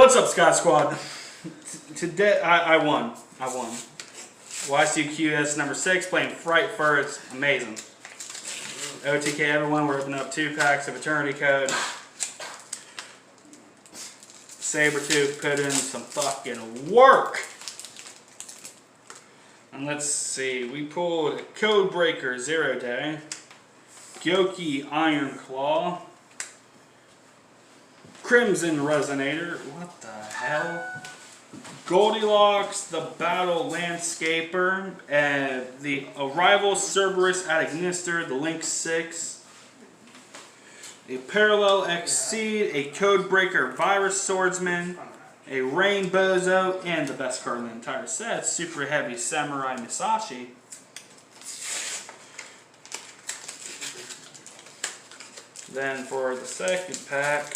What's up, Scott Squad? Today, I won. YQCS number 6, playing Fright First. Amazing. OTK, everyone, we're opening up 2 packs of Eternity Code. Sabretooth put in some fucking work. And let's see, we pulled a Codebreaker 0 Day, Gyoki Iron Claw, Crimson Resonator, what the hell? Goldilocks, the Battle Landscaper, and the Arrival Cerberus Adagnister, the Link 6, a Parallel Exceed, a Codebreaker Virus Swordsman, a Rain Bozo, and the best card in the entire set, Super Heavy Samurai Musashi. Then for the second pack,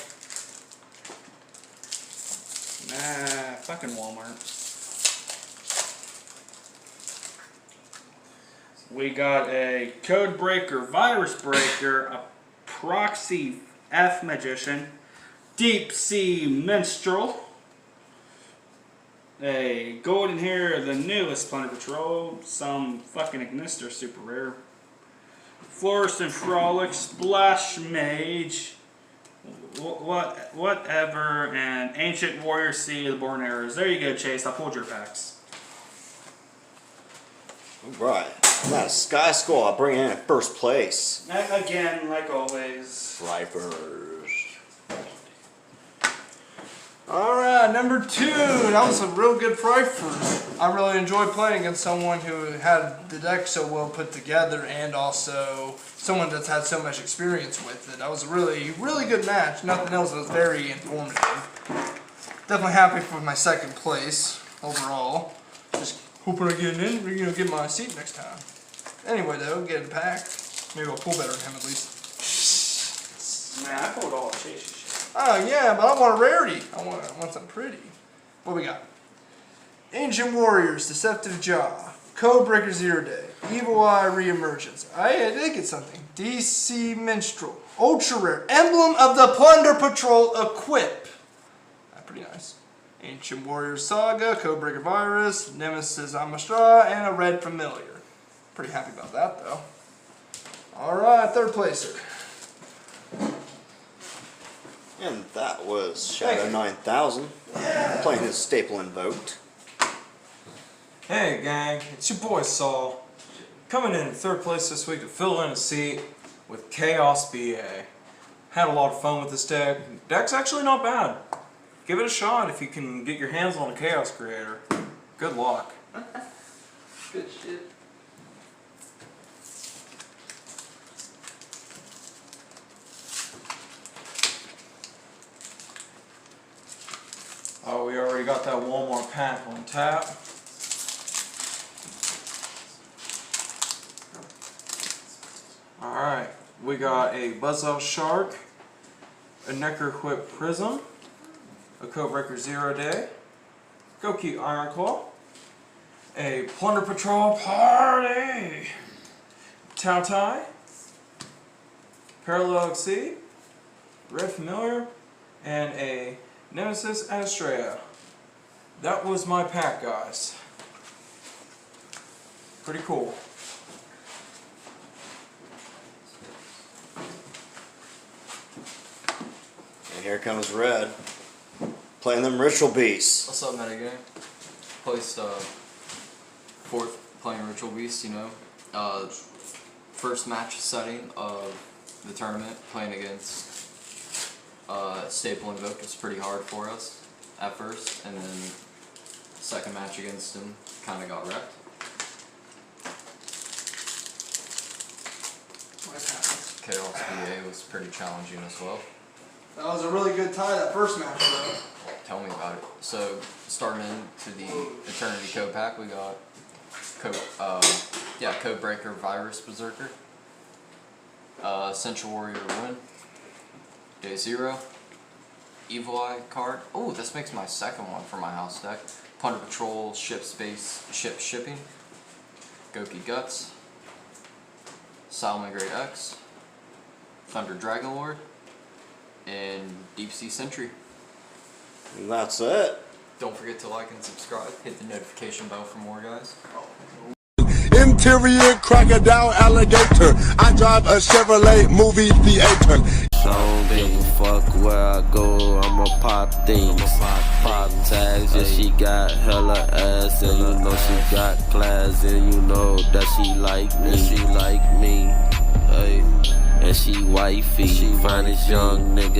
fucking Walmart. We got a Codebreaker Virus Breaker, a Proxy F Magician, Deep Sea Minstrel, a Golden Hair, the newest Planet Patrol, some fucking Ignister super rare, Florist and Frolic, Splash Mage, whatever, and Ancient Warrior Sea of the Born Arrows. There you go, Chase. I pulled your packs. Alright, now Sky Squad bringing in at first place. Again, like always. Rifers. Alright, number 2. That was a real good Rifers. I really enjoyed playing against someone who had the deck so well put together and also someone that's had so much experience with it. That was a really, really good match. Nothing else, it was very informative. Definitely happy for my second place overall. Just hoping I get in, get my seat next time. Anyway though, get a pack. Maybe I'll pull better than him at least. Man, I pulled all of Chase's shit. Oh yeah, but I want a rarity. I want something pretty. What we got? Ancient Warriors, Deceptive Jaw, Codebreaker 0 Day, Evil Eye Reemergence. I did get something. DC Minstrel, Ultra Rare, Emblem of the Plunder Patrol Equip. Pretty nice. Ancient Warriors Saga, Codebreaker Virus, Nemesis Amastra, and a Red Familiar. Pretty happy about that though. Alright, third placer. And that was Shadow 9000, playing his staple invoked. Hey gang, it's your boy Saul, coming in third place this week to fill in a seat with Chaos BA. Had a lot of fun with this deck. Deck's actually not bad. Give it a shot if you can get your hands on a Chaos Creator. Good luck. Good shit. Oh, we already got that Walmart pack on tap. Alright, we got a Buzzsaw Shark, a Necroquip Prism, a Codebreaker 0 Day, Gyoki Iron Claw, a Plunder Patrol Party, Tao Tai, Parallel Exceed, Red Familiar, and a Nemesis Astrea. That was my pack, guys. Pretty cool. And here comes Red, playing them Ritual Beasts. What's up, Metagame? Placed 4th playing Ritual Beast, first match setting of the tournament, playing against Staple Invoke was pretty hard for us at first, and then second match against him kind of got wrecked. Chaos BA was pretty challenging as well. That was a really good tie, that first match though. Tell me about it. So, starting into the Eternity Code pack, we got Codebreaker Virus Berserker, Central Warrior Win, Day 0, Evil Eye card. Oh, this makes my second one for my house deck. Plunder Patrol, Ship Shipping, Gyoki Guts, Salmon Great X, Thunder Dragon Lord, and Deep Sea Sentry. That's it. Don't forget to like and subscribe. Hit the notification bell for more, guys. Interior crocodile alligator. I drive a Chevrolet movie theater. I don't give a fuck where I go, I'ma pop things. Pop tags, yeah, she got hella ass, and you know she got class, and you know that she like me, hey, and she wifey, finest young nigga.